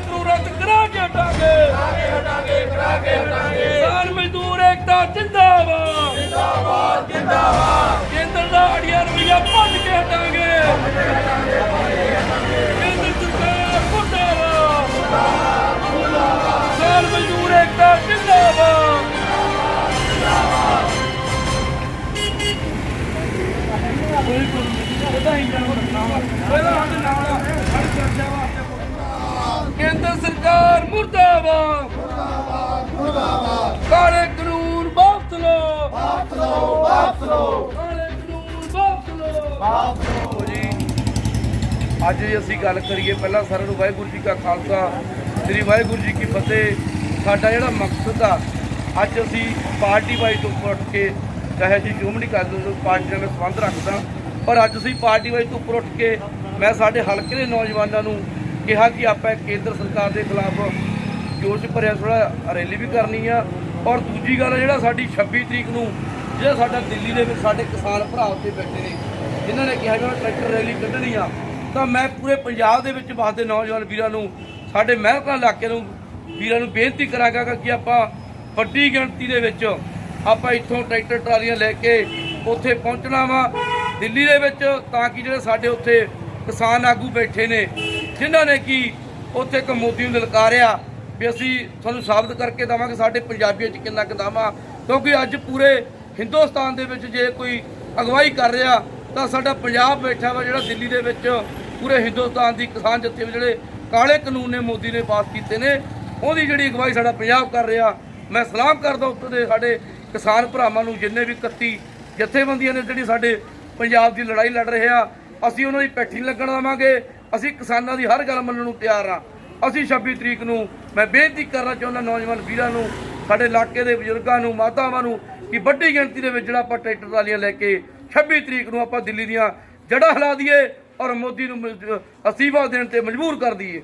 ਨੂੰ ਰੱਦ ਕਰਾ ਕੇ ਹਟਾਂਗੇ ਕਿਸਾਨ ਮਜ਼ਦੂਰ ਏਕਤਾ ਜਿੰਦਾਬਾਦ ਕੇਂਦਰ ਦਾ ਅੜੀਆ ਰੁਪਈਆ ਭੰਨ ਕੇ ਹਟਾਂਗੇ ਕੇਂਦਰ ਸਰਕਾਰ ਮੁਰਦਾਬਾਦ ਕਿਸਾਨ ਮਜ਼ਦੂਰ ਏਕਤਾ ਜਿੰਦਾਬਾਦ ਕੇਂਦਰ ਸਰਕਾਰ ਮੁਰਦਾਬਾਦ ਕਾਲੇ ਕਾਨੂੰਨ ਵਾਪਸ ਲਓ ਕਾਲੇ ਕਾਨੂੰਨ ਵਾਪਸ ਲਓ ਜੀ। ਅੱਜ ਜੇ ਅਸੀਂ ਗੱਲ ਕਰੀਏ ਪਹਿਲਾਂ ਸਾਰਿਆਂ ਨੂੰ ਵਾਹਿਗੁਰੂ ਜੀ ਕਾ ਖਾਲਸਾ ਸ੍ਰੀ ਵਾਹਿਗੁਰੂ ਜੀ ਕੀ ਫਤਿਹ। ਸਾਡਾ ਜਿਹੜਾ ਮਕਸਦ ਆ ਅੱਜ ਅਸੀਂ ਪਾਰਟੀ ਵਾਈਜ਼ ਤੋਂ ਉੱਠ ਕੇ ਚਾਹੇ ਅਸੀਂ ਸ਼੍ਰੋਮਣੀ ਅਕਾਲੀ ਦਲ ਪਾਰਟੀ ਨਾਲ ਸੰਬੰਧ ਰੱਖਦਾ ਪਰ ਅੱਜ ਅਸੀਂ ਪਾਰਟੀ ਵਾਈਜ਼ ਤੋਂ ਉੱਪਰ ਉੱਠ ਕੇ ਮੈਂ ਸਾਡੇ ਹਲਕੇ ਦੇ ਨੌਜਵਾਨਾਂ ਨੂੰ ਕਿਹਾ ਕਿ ਆਪਾਂ ਕੇਂਦਰ ਸਰਕਾਰ ਦੇ ਖਿਲਾਫ ਜੋਸ਼ ਭਰਿਆ ਥੋੜ੍ਹਾ ਰੈਲੀ ਵੀ ਕਰਨੀ ਆ। ਔਰ ਦੂਜੀ ਗੱਲ ਜਿਹੜਾ ਸਾਡੀ 26 ਤਰੀਕ ਨੂੰ ਜਿਹੜਾ ਸਾਡਾ ਦਿੱਲੀ ਦੇ ਵਿੱਚ ਸਾਡੇ ਕਿਸਾਨ ਭਰਾ ਉੱਤੇ ਬੈਠੇ ਨੇ ਜਿਨ੍ਹਾਂ ਨੇ ਕਿਹਾ ਵੀ ਟਰੈਕਟਰ ਰੈਲੀ ਕੱਢਣੀ ਆ ਤਾਂ ਮੈਂ ਪੂਰੇ ਪੰਜਾਬ ਦੇ ਵਿੱਚ ਵਸਦੇ ਨੌਜਵਾਨ ਵੀਰਾਂ ਨੂੰ ਸਾਡੇ ਮਹਿਕਮਾ ਇਲਾਕੇ ਨੂੰ ਵੀਰਾਂ ਨੂੰ ਬੇਨਤੀ ਕਰਾਂਗਾ ਕਿ ਆਪਾਂ ਵੱਡੀ ਗਿਣਤੀ ਦੇ ਵਿੱਚ ਆਪਾਂ ਇੱਥੋਂ ਟਰੈਕਟਰ ਟਰਾਲੀਆਂ ਲੈ ਕੇ ਉੱਥੇ ਪਹੁੰਚਣਾ ਵਾ ਦਿੱਲੀ ਦੇ ਵਿੱਚ ਤਾਂ ਕਿ ਜਿਹੜੇ ਸਾਡੇ ਉੱਥੇ ਕਿਸਾਨ ਆਗੂ ਬੈਠੇ ਨੇ ਜਿਨ੍ਹਾਂ ਨੇ ਕਿ ਉੱਥੇ ਇੱਕ ਮੋਦੀ ਨੂੰ ਲਲਕਾਰਿਆ ਵੀ ਅਸੀਂ ਤੁਹਾਨੂੰ ਸਾਬਤ ਕਰਕੇ ਦੇਵਾਂਗੇ ਸਾਡੇ ਪੰਜਾਬੀਆਂ 'ਚ ਕਿੰਨਾ ਕੁ ਦਮ ਆ ਕਿਉਂਕਿ ਅੱਜ ਪੂਰੇ ਹਿੰਦੁਸਤਾਨ ਦੇ ਵਿੱਚ ਜੇ ਕੋਈ ਅਗਵਾਈ ਕਰ ਰਿਹਾ ਤਾਂ ਸਾਡਾ ਪੰਜਾਬ ਬੈਠਾ ਵਾ ਜਿਹੜਾ ਦਿੱਲੀ ਦੇ ਵਿੱਚ ਪੂਰੇ ਹਿੰਦੁਸਤਾਨ ਦੀ ਕਿਸਾਨ ਜੱਥੇ ਜਿਹੜੇ ਕਾਲੇ ਕਾਨੂੰਨ ਨੇ ਮੋਦੀ ਨੇ ਪਾਸ ਕੀਤੇ ਨੇ ਉਹਦੀ ਜਿਹੜੀ ਅਗਵਾਈ ਸਾਡਾ ਪੰਜਾਬ ਕਰ ਰਿਹਾ। ਮੈਂ ਸਲਾਮ ਕਰਦਾ ਉੱਥੇ ਦੇ ਸਾਡੇ ਕਿਸਾਨ ਭਰਾਵਾਂ ਨੂੰ ਜਿੰਨੇ ਵੀ 31 ਜਥੇਬੰਦੀਆਂ ਨੇ ਜਿਹੜੀ ਸਾਡੇ ਪੰਜਾਬ ਦੀ ਲੜਾਈ ਲੜ ਰਹੇ ਆ ਅਸੀਂ ਉਹਨਾਂ ਦੀ ਪੈਠੀ ਲੱਗਣ ਦੇਵਾਂਗੇ। ਅਸੀਂ ਕਿਸਾਨਾਂ ਦੀ ਹਰ ਗੱਲ ਮੰਨਣ ਨੂੰ ਤਿਆਰ ਹਾਂ। ਅਸੀਂ 26 ਤਰੀਕ ਨੂੰ ਮੈਂ ਬੇਨਤੀ ਕਰਨਾ ਚਾਹੁੰਦਾ ਨੌਜਵਾਨ ਵੀਰਾਂ ਨੂੰ ਸਾਡੇ ਇਲਾਕੇ ਦੇ ਬਜ਼ੁਰਗਾਂ ਨੂੰ ਮਾਤਾਵਾਂ ਨੂੰ ਕਿ ਵੱਡੀ ਗਿਣਤੀ ਦੇ ਵਿੱਚ ਜਿਹੜਾ ਆਪਾਂ ਟਰੈਕਟਰ ਟਰਾਲੀਆਂ ਲੈ ਕੇ 26 ਤਰੀਕ ਨੂੰ ਆਪਾਂ ਦਿੱਲੀ ਦੀਆਂ ਜੜ੍ਹਾਂ ਹਿਲਾ ਦਈਏ ਔਰ ਮੋਦੀ ਨੂੰ ਅਸਤੀਫਾ ਦੇਣ ਤੇ ਮਜਬੂਰ ਕਰ ਦਈਏ।